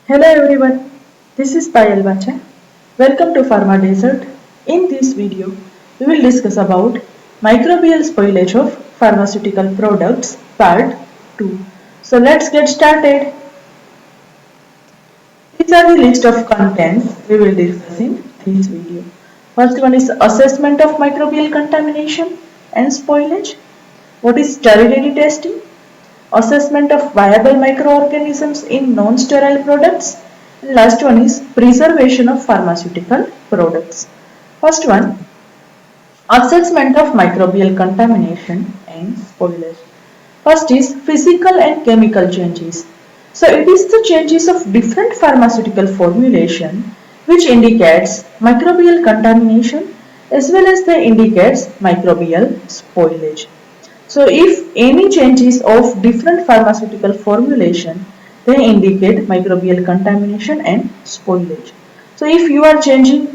Hello everyone, this is Payal Bacha. Welcome to Pharma Desert. In this video, we will discuss about microbial spoilage of pharmaceutical products part 2. So let's get started. These are the list of contents we will discuss in this video. First one is assessment of microbial contamination and spoilage. What is sterility testing? Assessment of viable microorganisms in non-sterile products. And last one is preservation of pharmaceutical products. First one, assessment of microbial contamination and spoilage. First is physical and chemical changes. So it is the changes of different pharmaceutical formulation which indicates microbial contamination as well as they indicates microbial spoilage. So if any changes of different pharmaceutical formulation, they indicate microbial contamination and spoilage. So if you are changing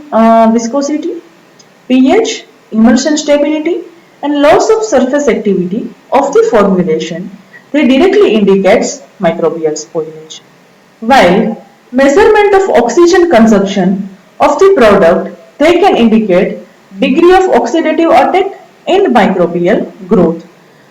viscosity, pH, emulsion stability and loss of surface activity of the formulation, they directly indicates microbial spoilage. While measurement of oxygen consumption of the product, they can indicate degree of oxidative attack and microbial growth.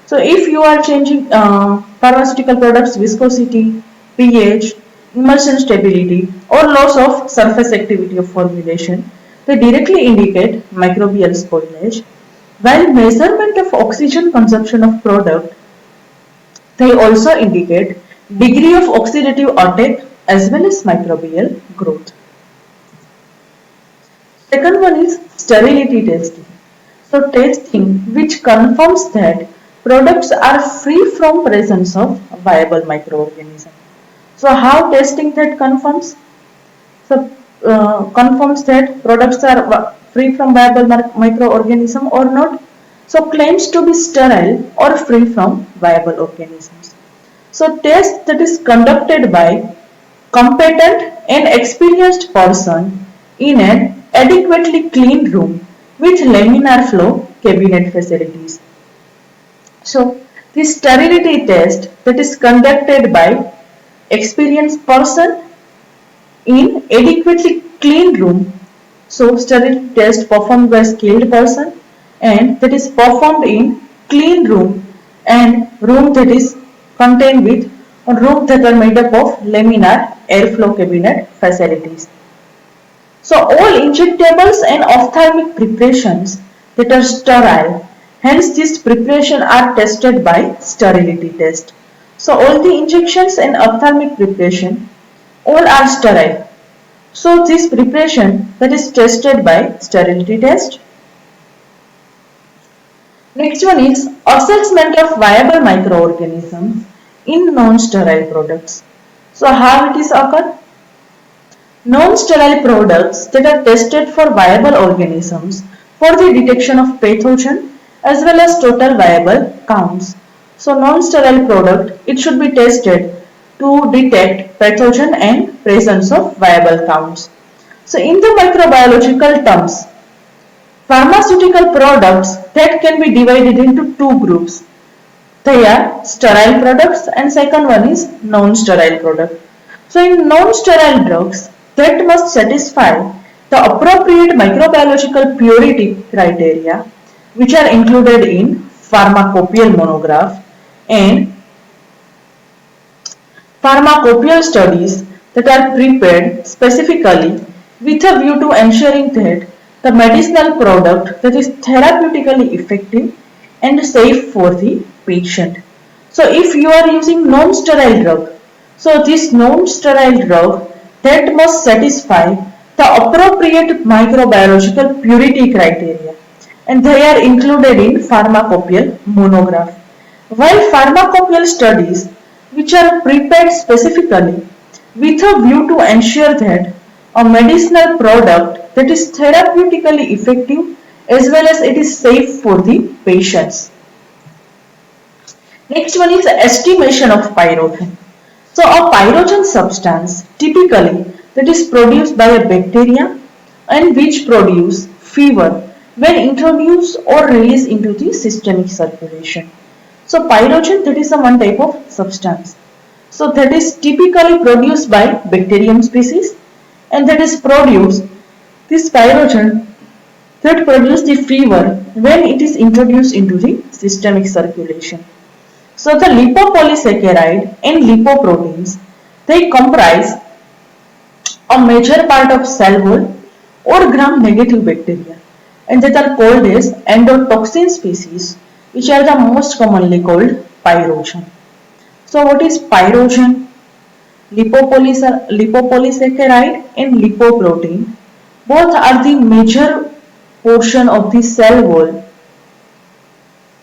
So if you are changing pharmaceutical products viscosity, pH, emulsion stability or loss of surface activity of formulation, they directly indicate microbial spoilage. While measurement of oxygen consumption of product, they also indicate degree of oxidative attack as well as microbial growth. Second one is sterility testing. So testing which confirms that products are free from presence of viable microorganism. So how testing that confirms? So confirms that products are free from viable microorganism or not. So claims to be sterile or free from viable organisms. So test that is conducted by competent and experienced person in an adequately clean room with laminar flow cabinet facilities. So this sterility test that is conducted by experienced person in adequately clean room. So sterility test performed by skilled person and that is performed in clean room and room that is contained with room that are made up of laminar airflow cabinet facilities. So all injectables and ophthalmic preparations that are sterile, hence these preparations are tested by sterility test. So all the injections and ophthalmic preparation all are sterile. So this preparation that is tested by sterility test. Next one is assessment of viable microorganisms in non-sterile products. So how it is occur? Non-sterile products that are tested for viable organisms for the detection of pathogen as well as total viable counts. So non-sterile product, it should be tested to detect pathogen and presence of viable counts. So in the microbiological terms, pharmaceutical products that can be divided into two groups. They are sterile products and second one is non-sterile product. So in non-sterile drugs that must satisfy the appropriate microbiological purity criteria which are included in pharmacopoeial monograph and pharmacopoeial studies that are prepared specifically with a view to ensuring that the medicinal product that is therapeutically effective and safe for the patient. So if you are using non-sterile drug, so this non-sterile drug that must satisfy the appropriate microbiological purity criteria and they are included in pharmacopoeial monograph. While pharmacopoeial studies which are prepared specifically with a view to ensure that a medicinal product that is therapeutically effective as well as it is safe for the patients. Next one is estimation of pyrogen. So a pyrogen substance typically that is produced by a bacteria and which produce fever when introduced or released into the systemic circulation. So pyrogen that is a one type of substance. So that is typically produced by bacterium species, and that is produced this pyrogen that produce the fever when it is introduced into the systemic circulation. So the lipopolysaccharide and lipoproteins, they comprise a major part of cell wall or gram-negative bacteria, and that are called as endotoxin species, which are the most commonly called pyrogen. So what is pyrogen? Lipopolysaccharide and lipoprotein both are the major portion of the cell wall,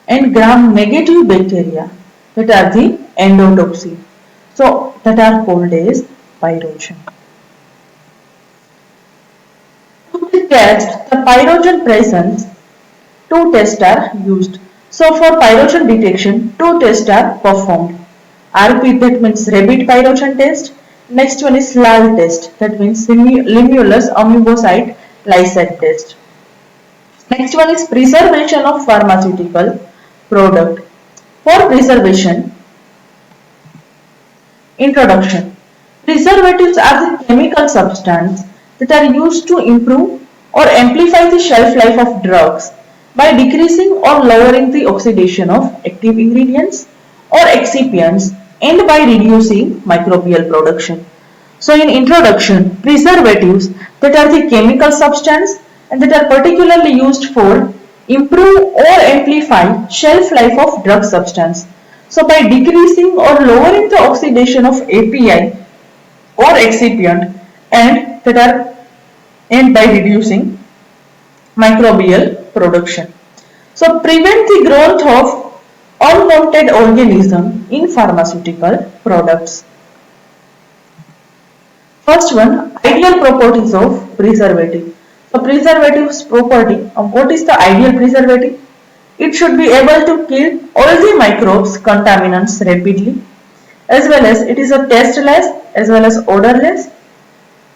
and gram-negative bacteria that are the endotoxin. So that are called as pyrogen. To test the pyrogen presence, two tests are used. So for pyrogen detection, two tests are performed. RP, that means rabbit pyrogen test. Next one is LAL test, that means Limulus amoebocyte lysate test. Next one is preservation of pharmaceutical product. For preservation, introduction. Preservatives are the chemical substance that are used to improve or amplify the shelf life of drugs by decreasing or lowering the oxidation of active ingredients or excipients and by reducing microbial production. So in introduction, preservatives that are the chemical substance and that are particularly used for improve or amplify shelf life of drug substance. So by decreasing or lowering the oxidation of API or excipient and by reducing microbial production. So prevent the growth of unwanted organism in pharmaceutical products. First one, ideal properties of preservative. So preservative's property, what is the ideal preservative? It should be able to kill all the microbes, contaminants rapidly, as well as it is a tasteless as well as odorless.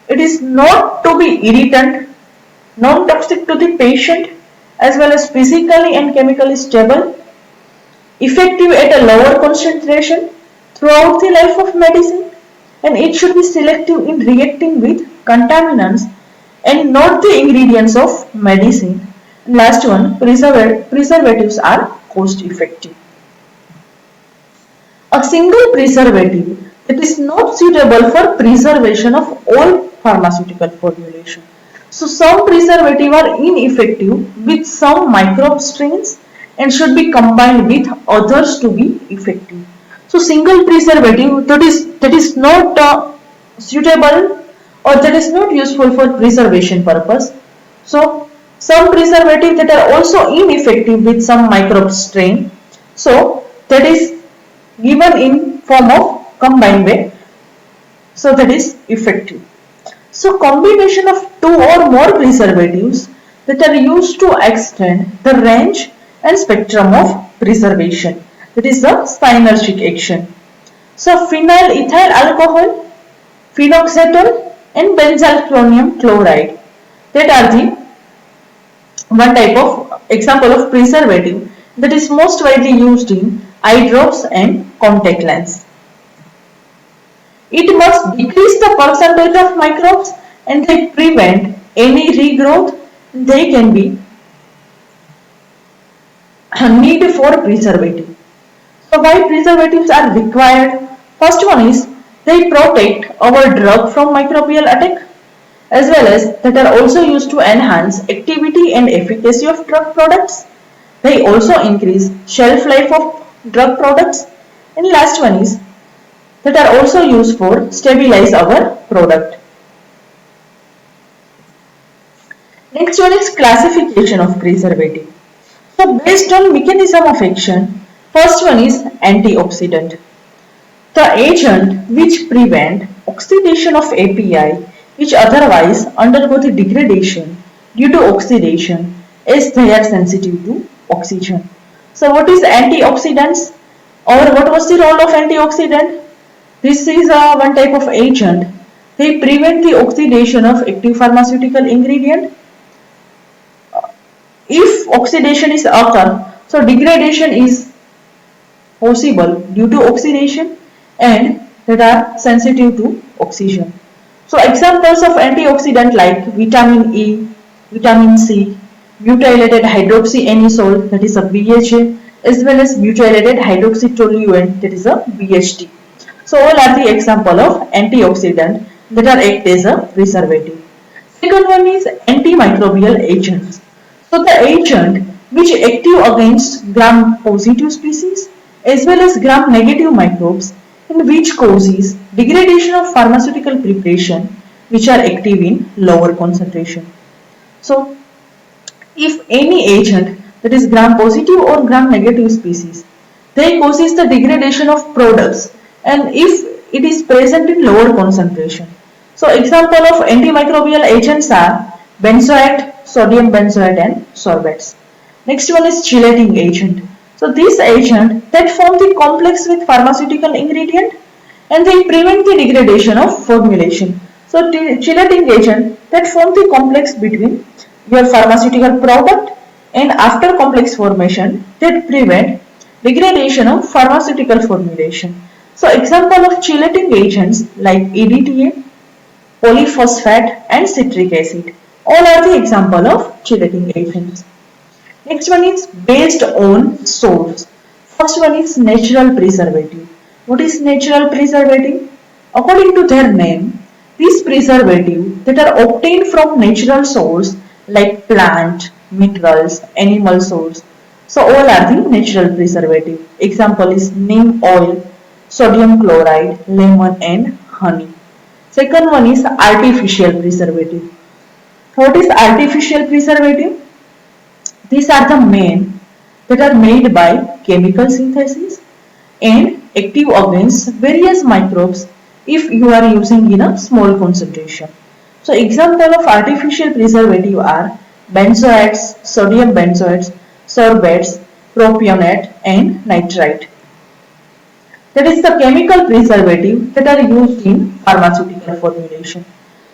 It is not to be irritant, non-toxic to the patient, as well as physically and chemically stable, effective at a lower concentration throughout the life of medicine, and it should be selective in reacting with contaminants and not the ingredients of medicine. And last one, preservatives are cost effective. A single preservative that is not suitable for preservation of all pharmaceutical formulation. So some preservative are ineffective with some microbe strains and should be combined with others to be effective. So single preservative that is not suitable or that is not useful for preservation purpose. So some preservative that are also ineffective with some microbe strain. So that is given in form of combined way, so that is effective. So combination of two or more preservatives that are used to extend the range and spectrum of preservation, that is the synergistic action. So phenyl ethyl alcohol, phenoxetol and benzyl chromium chloride, that are the one type of example of preservative that is most widely used in eye drops and contact lens. It must decrease the percentage of microbes and they prevent any regrowth. They can be a need for preservative. So why preservatives are required? First one is they protect our drug from microbial attack, as well as that are also used to enhance activity and efficacy of drug products. They also increase shelf life of drug products. And last one is that are also used for stabilize our product. Next one is classification of preservative. So based on mechanism of action, first one is antioxidant. The agent which prevent oxidation of API which otherwise undergo the degradation due to oxidation as they are sensitive to oxygen. So what is antioxidants or what was the role of antioxidant? This is one type of agent. They prevent the oxidation of active pharmaceutical ingredient. If oxidation is occur, so degradation is possible due to oxidation, and that are sensitive to oxygen. So examples of antioxidant like vitamin E, vitamin C, butylated hydroxyanisole, that is a BHA, as well as butylated hydroxytoluene, that is a BHT. So all are the example of antioxidant that are act as a preservative. Second one is antimicrobial agents. So the agent which active against gram-positive species as well as gram-negative microbes and which causes degradation of pharmaceutical preparation which are active in lower concentration. So if any agent that is gram-positive or gram-negative species, they causes the degradation of products and if it is present in lower concentration. So example of antimicrobial agents are benzoate, sodium benzoate and sorbates. Next one is chelating agent. So this agent that form the complex with pharmaceutical ingredient and they prevent the degradation of formulation. So chelating agent that form the complex between your pharmaceutical product and after complex formation that prevent degradation of pharmaceutical formulation. So example of chelating agents like EDTA, polyphosphate and citric acid. All are the example of chelating agents. Next one is based on source. First one is natural preservative. What is natural preservative? According to their name, these preservative that are obtained from natural source like plant, minerals, animal source. So all are the natural preservative. Example is neem oil, sodium chloride, lemon and honey. Second one is artificial preservative. What is artificial preservative? These are the main that are made by chemical synthesis and active against various microbes if you are using in a small concentration. So example of artificial preservative are benzoates, sodium benzoates, sorbates, propionate and nitrite. That is the chemical preservative that are used in pharmaceutical formulation.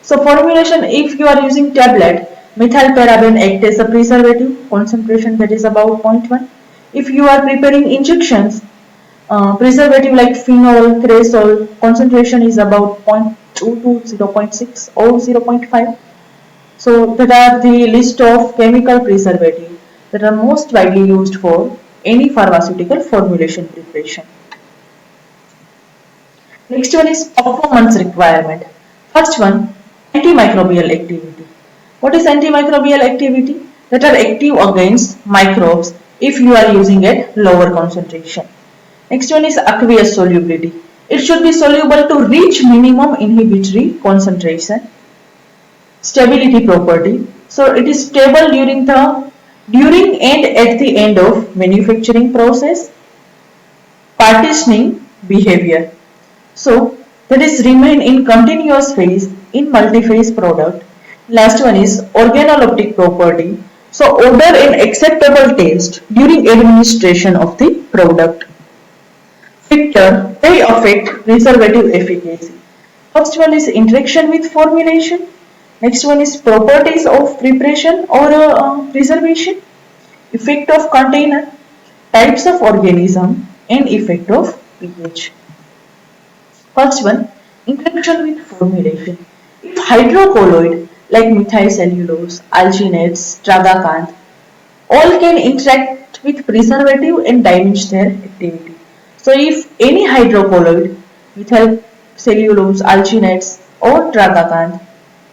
So formulation, if you are using tablet, methylparaben act as a preservative, concentration that is about zero point 0.1. If you are preparing injections, preservative like phenol, cresol, concentration is about 0.2 to 0.6 or 0.5. So that are the list of chemical preservative that are most widely used for any pharmaceutical formulation preparation. Next one is performance requirement. First one, antimicrobial activity. What is antimicrobial activity? That are active against microbes if you are using at lower concentration. Next one is aqueous solubility. It should be soluble to reach minimum inhibitory concentration. Stability property. So it is stable during and at the end of manufacturing process. Partitioning behavior. So that is remain in continuous phase in multi-phase product. Last one is organoleptic property. So odor and acceptable taste during administration of the product. Factor, they affect preservative efficacy. First one is interaction with formulation. Next one is properties of preparation or preservation. Effect of container, types of organism and effect of pH. First one, interaction with formulation. If hydrocolloid like methylcellulose, alginates, tragacanth, all can interact with preservative and diminish their activity. So if any hydrocolloid, methylcellulose, alginates or tragacanth,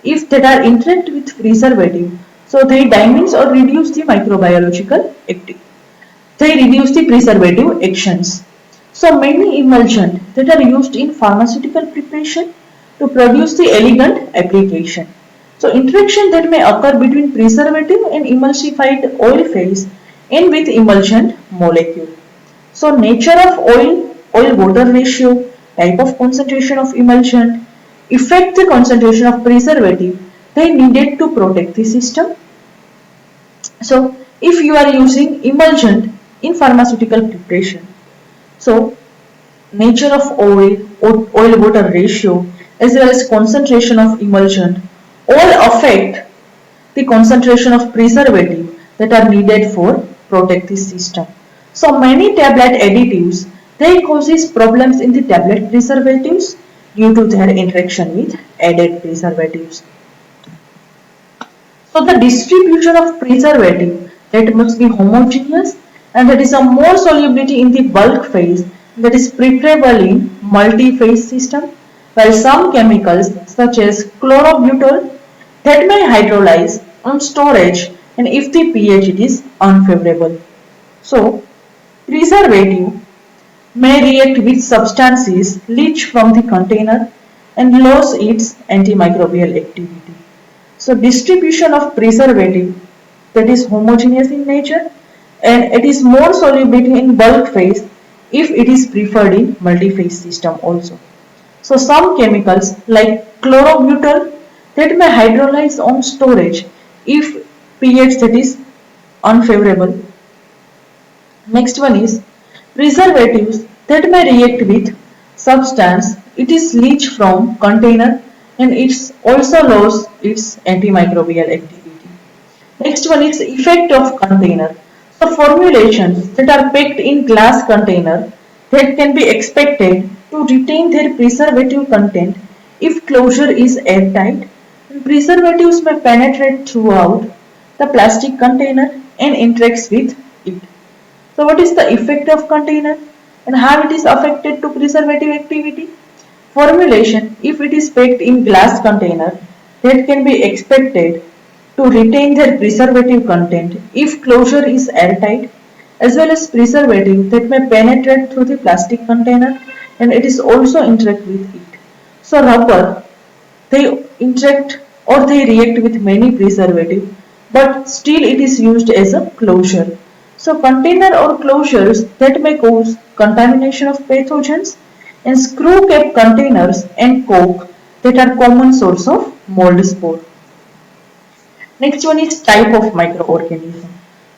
if that are interact with preservative, so they diminish or reduce the microbiological activity. They reduce the preservative actions. So many emulsions that are used in pharmaceutical preparation to produce the elegant application. So interaction that may occur between preservative and emulsified oil phase and with emulsion molecule. So nature of oil water ratio, type of concentration of emulsion, affect the concentration of preservative they needed to protect the system. So if you are using emulsion in pharmaceutical preparation, so nature of oil water ratio as well as concentration of emulsion all affect the concentration of preservative that are needed for protect the system. So many tablet additives They causes problems in the tablet preservatives due to their interaction with added preservatives. So the distribution of preservative that must be homogeneous and that is a more solubility in the bulk phase that is preferable in multi-phase system, while some chemicals such as chlorobutol that may hydrolyze on storage and if the pH it is unfavorable. So preservative may react with substances leach from the container and lose its antimicrobial activity. So distribution of preservative that is homogeneous in nature and it is more solubility in bulk phase if it is preferred in multi-phase system also. So some chemicals like chlorobutol that may hydrolyze on storage if pH that is unfavorable. Next one is preservatives that may react with substance it is leached from container and it's also lose its antimicrobial activity. Next one is effect of container. So formulations that are packed in glass container that can be expected to retain their preservative content if closure is airtight and preservatives may penetrate throughout the plastic container and interacts with it. So what is the effect of container and how it is affected to preservative activity? Formulation, if it is packed in glass container, that can be expected to retain their preservative content if closure is airtight, as well as preservative that may penetrate through the plastic container and it is also interact with it. So rubber, they interact or they react with many preservative, but still it is used as a closure. So container or closures that may cause contamination of pathogens and screw cap containers and cork that are common source of mold spore. Next one is type of microorganism.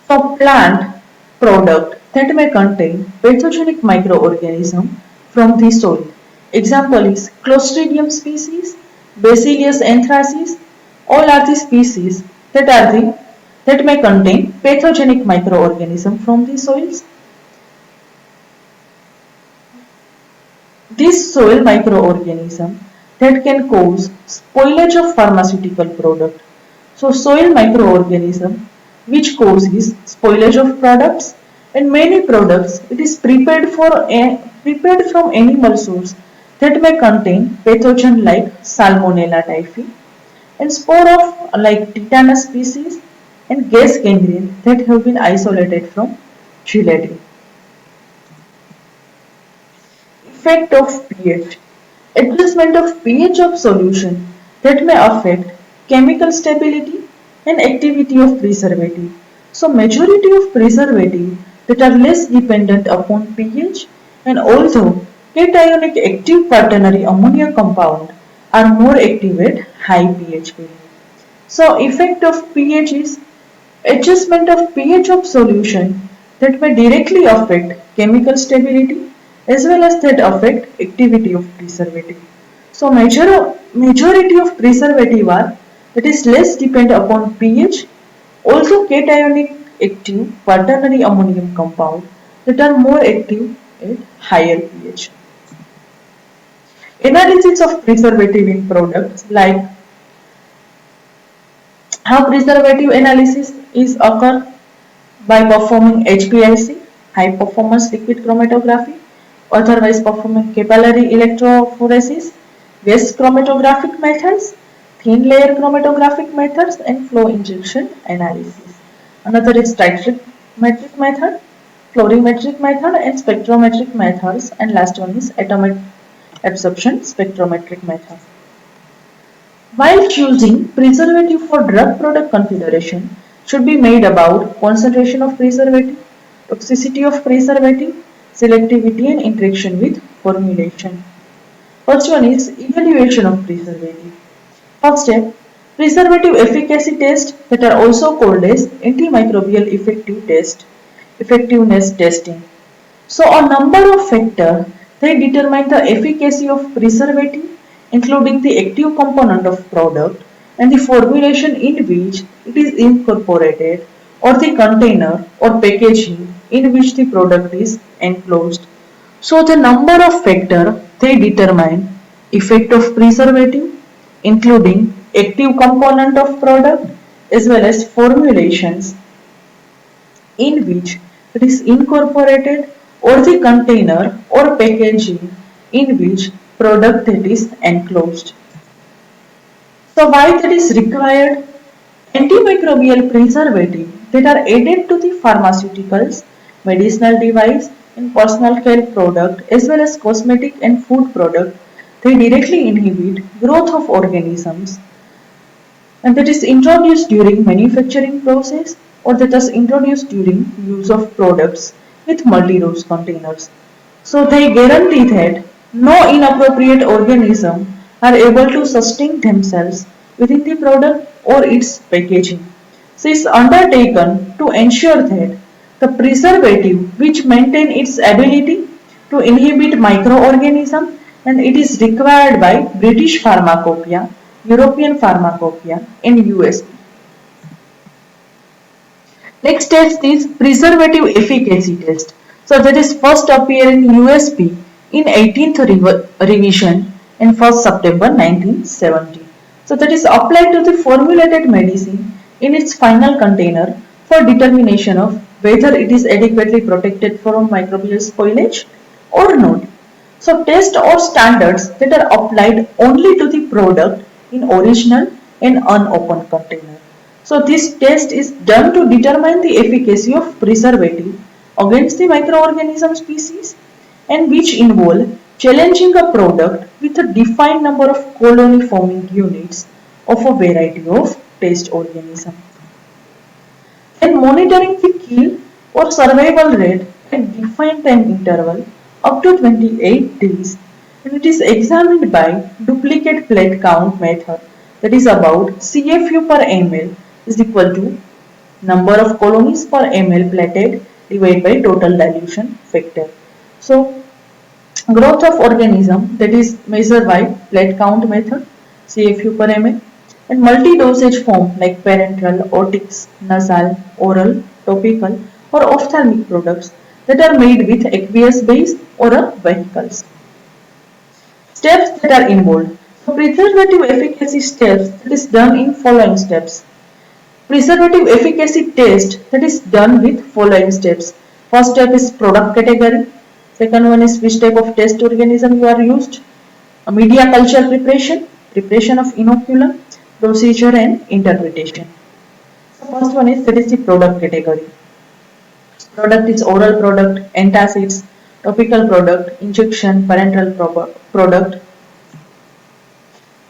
So plant product that may contain pathogenic microorganism from the soil. Example is Clostridium species, Bacillus anthracis. All are the species that may contain pathogenic microorganism from the soils. This soil microorganism that can cause spoilage of pharmaceutical product. So soil microorganism which causes spoilage of products and many products it is prepared from animal source that may contain pathogen like Salmonella typhi and spore of like Tetanus species and gas gangrene that have been isolated from gelatin. Effect of pH. Adjustment of pH of solution that may affect chemical stability and activity of preservative. So majority of preservative that are less dependent upon pH and although cationic active quaternary ammonia compound are more active at high pH value. So effect of pH is adjustment of pH of solution that may directly affect chemical stability as well as that affect activity of preservative. So majority of preservative are that is less depend upon pH, also cationic active quaternary ammonium compound that are more active at higher pH. Analysis of preservative in products like how preservative analysis is occur by performing HPLC, high performance liquid chromatography, otherwise performing capillary electrophoresis, gas chromatographic methods, thin layer chromatographic methods and flow injection analysis. Another is titrimetric method, colorimetric method and spectrometric methods and last one is atomic absorption spectrometric method. While choosing preservative for drug product configuration should be made about concentration of preservative, toxicity of preservative, selectivity and interaction with formulation. First one is evaluation of preservative. First step, preservative efficacy test that are also called as antimicrobial effectiveness testing. So a number of factors they determine the efficacy of preservative including the active component of product and the formulation in which it is incorporated or the container or packaging in which the product is enclosed. So the number of factors they determine effect of preservative, including active component of product as well as formulations in which it is incorporated, or the container or packaging in which product that is enclosed. So why that is required? Antimicrobial preservative that are added to the pharmaceuticals, medicinal device and personal care product as well as cosmetic and food product, they directly inhibit growth of organisms, and that is introduced during manufacturing process or that is introduced during use of products with multi-dose containers. So they guarantee that no inappropriate organism are able to sustain themselves within the product or its packaging. So it is undertaken to ensure that the preservative which maintain its ability to inhibit microorganisms, and it is required by British Pharmacopoeia, European Pharmacopoeia and USP. Next test is preservative efficacy test. So that is first appear in USP in 18th revision in 1st September 1970. So that is applied to the formulated medicine in its final container for determination of whether it is adequately protected from microbial spoilage or not. So tests or standards that are applied only to the product in original and unopened container. So this test is done to determine the efficacy of preservative against the microorganism species, and which involve challenging a product with a defined number of colony forming units of a variety of test organism. And monitoring the kill or survival rate at defined time interval up to 28 days, and it is examined by duplicate plate count method, that is about CFU per ml is equal to number of colonies per ml plated divided by total dilution factor. So growth of organism, that is measured by plate count method CFU per ml, and multi-dosage form like parenteral, otics, nasal, oral, topical or ophthalmic products that are made with aqueous base or a vehicles. Steps that are involved. So preservative efficacy steps that is done in following steps. Preservative efficacy test that is done with following steps. First step is product category. Second one is which type of test organism you are used. A media culture preparation, preparation of inoculum, procedure and interpretation. So first one is that is the product category. Product is oral product, antacids, topical product, injection, parenteral product.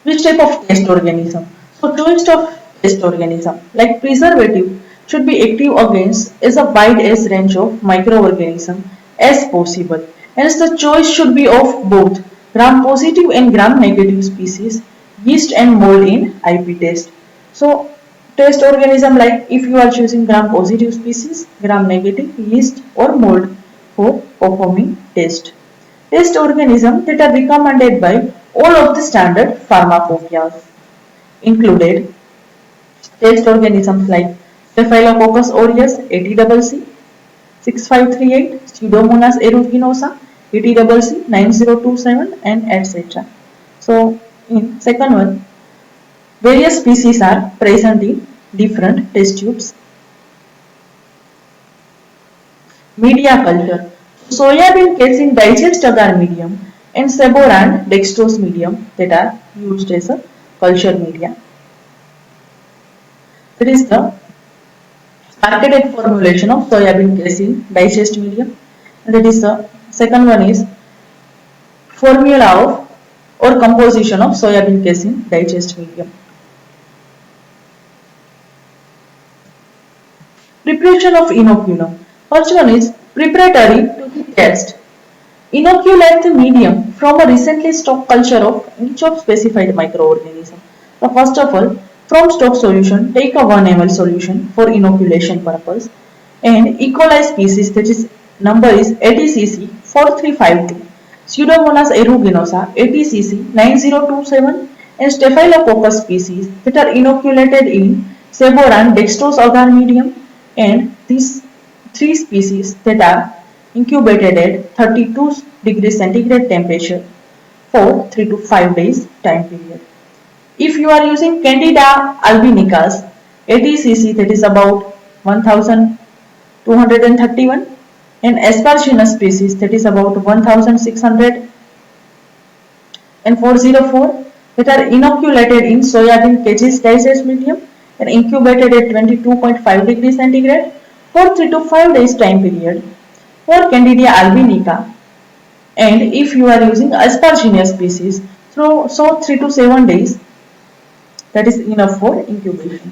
Which type of test organism? So choice of test organism like preservative should be active against as a wide as range of microorganism as possible. Hence the choice should be of both gram positive and gram negative species, yeast and mold in IP test. So test organism like if you are choosing gram positive species, gram negative, yeast or mold for performing test. Test organism that are recommended by all of the standard pharmacopoeias included test organisms like Staphylococcus aureus ATCC 6538, Pseudomonas aeruginosa ATCC 9027 and etc. So in second one, various species are present in different test tubes. Media culture. Soybean casein digest agar medium and Seboran dextrose medium that are used as a culture media. That is the marketed formulation of soybean casein digest medium, and that is the second one is formula of or composition of soybean casein digest medium. Preparation of inoculum. First one is preparatory to the test. Inoculate the medium from a recently stock culture of each of specified microorganism. So first of all, from stock solution, take a 1 ml solution for inoculation purpose, and E. coli species, that is number is ATCC 4352, Pseudomonas aeruginosa ATCC 9027, and Staphylococcus species that are inoculated in Seboran dextrose agar medium, and these three species that are incubated at 32 degrees centigrade temperature for 3 to 5 days time period. If you are using Candida albinicus, ATCC, that is about 1231, and Aspergillus species, that is about 1604, that are inoculated in soybean cages digest medium and incubated at 22.5 degrees centigrade for 3 to 5 days time period for Candida albinica. And if you are using Aspergillus species, so 3 to 7 days, that is enough for incubation.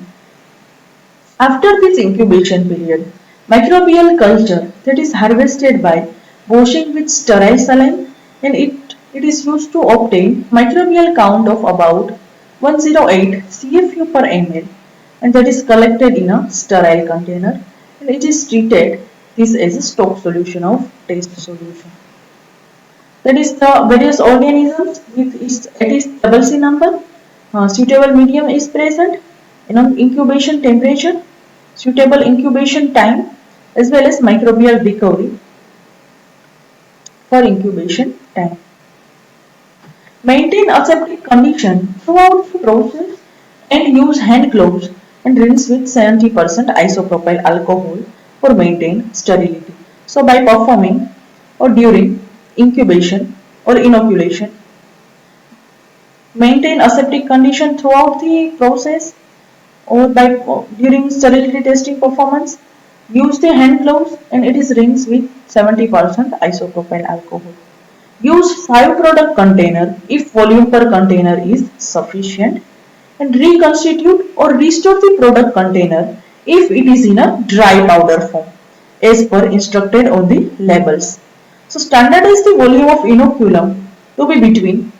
After this incubation period, microbial culture, that is harvested by washing with sterile saline, and it is used to obtain microbial count of about 108 CFU per ml, and that is collected in a sterile container, and it is treated this as a stock solution of test solution. That is the various organisms with its double C number, suitable medium is present, incubation temperature, suitable incubation time, as well as microbial recovery for incubation time. Maintain aseptic condition throughout the process and use hand gloves and rinse with 70% isopropyl alcohol for maintained sterility. So by performing or during incubation or inoculation, maintain aseptic condition throughout the process or by during sterility testing performance, use the hand gloves and it is rinsed with 70% isopropyl alcohol. Use 5 product container if volume per container is sufficient, and reconstitute or restore the product container if it is in a dry powder form as per instructed on the labels. So standardize the volume of inoculum to be between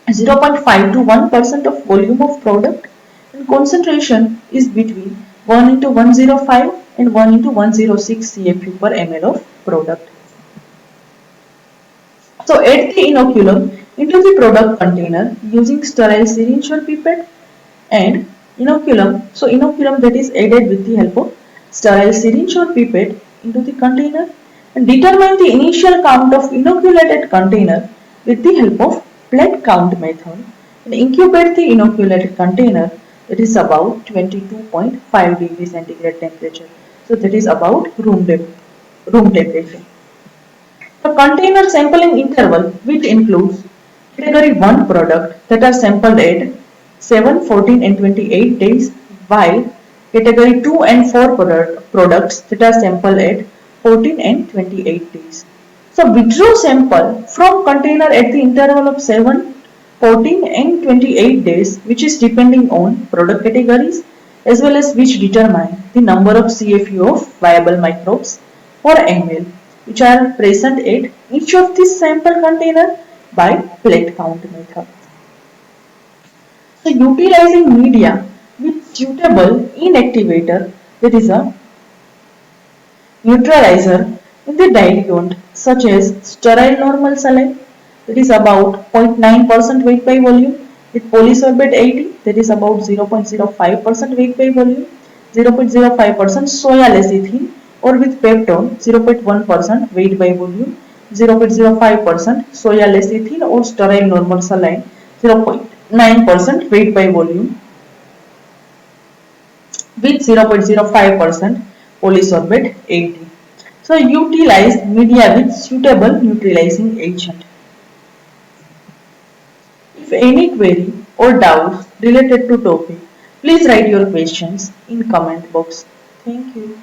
0.5 to 1% of volume of product, and concentration is between 1 into 105 and 1 into 106 CFU per ml of product. So add the inoculum into the product container using sterile syringe or pipette, and inoculum, so inoculum that is added with the help of sterile syringe or pipette into the container, and determine the initial count of inoculated container with the help of plate count method, and incubate the inoculated container, that is about 22.5 degrees centigrade temperature. So that is about room temperature. The container sampling interval, which includes category 1 product that are sampled at 7, 14 and 28 days, while category 2 and 4 products that are sampled at 14 and 28 days. So withdraw sample from container at the interval of 7, 14 and 28 days, which is depending on product categories as well as which determine the number of CFU of viable microbes per ml, which are present at each of these sample container by plate count method. So utilizing media with suitable inactivator, that is a neutralizer in the diluent, such as sterile normal saline, that is about 0.9% weight by volume, with polysorbate 80, that is about 0.05% weight by volume, 0.05% soya lecithin, or with peptone 0.1% weight by volume, 0.05% soya lecithin or sterile normal saline, 0.9% weight by volume, with 0.05% polysorbate 80. So utilize media with suitable neutralizing agent. If any query or doubts related to topic, please write your questions in comment box. Thank you.